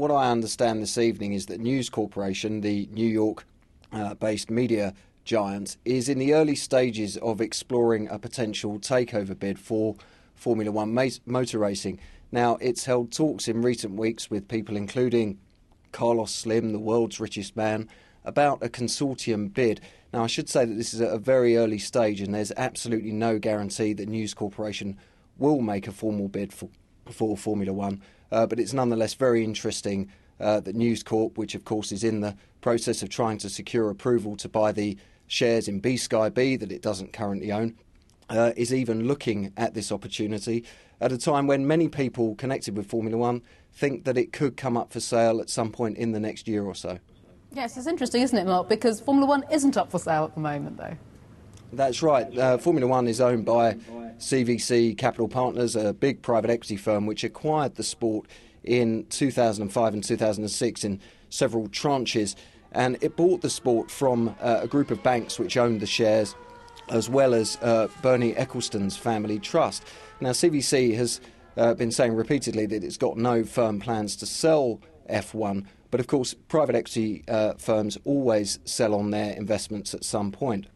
what I understand this evening is that News Corporation, the New York based media giant, is in the early stages of exploring a potential takeover bid for Formula One motor racing. Now, it's held talks in recent weeks with people including Carlos Slim, the world's richest man, about a consortium bid. Now, I should say that this is at a very early stage and there's absolutely no guarantee that News Corporation will make a formal bid for Formula One, but it's nonetheless very interesting that News Corp, which of course is in the process of trying to secure approval to buy the shares in B Sky B that it doesn't currently own, is even looking at this opportunity at a time when many people connected with Formula One think that it could come up for sale at some point in the next year or so. Yes, it's interesting, isn't it, Mark? Because Formula One isn't up for sale at the moment, though. That's right. Formula One is owned by CVC Capital Partners, a big private equity firm which acquired the sport in 2005 and 2006 in several tranches. And it bought the sport from a group of banks which owned the shares, as well as Bernie Ecclestone's family trust. Now, CVC has been saying repeatedly that it's got no firm plans to sell F1, but of course private equity firms always sell on their investments at some point.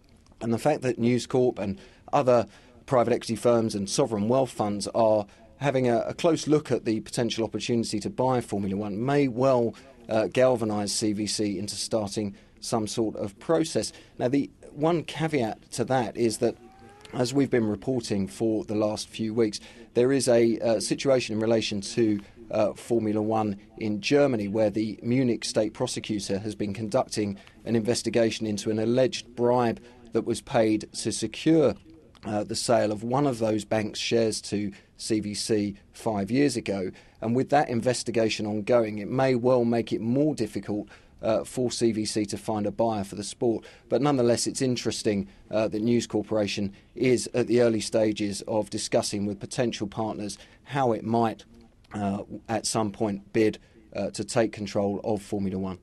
And the fact that News Corp and other private equity firms and sovereign wealth funds are having a close look at the potential opportunity to buy Formula One may well galvanise CVC into starting some sort of process. Now, the one caveat to that is that, as we've been reporting for the last few weeks, there is a situation in relation to Formula One in Germany where the Munich state prosecutor has been conducting an investigation into an alleged bribe that was paid to secure the sale of one of those banks' shares to CVC 5 years ago. And with that investigation ongoing, it may well make it more difficult for CVC to find a buyer for the sport. But nonetheless, it's interesting that News Corporation is at the early stages of discussing with potential partners how it might at some point bid to take control of Formula One.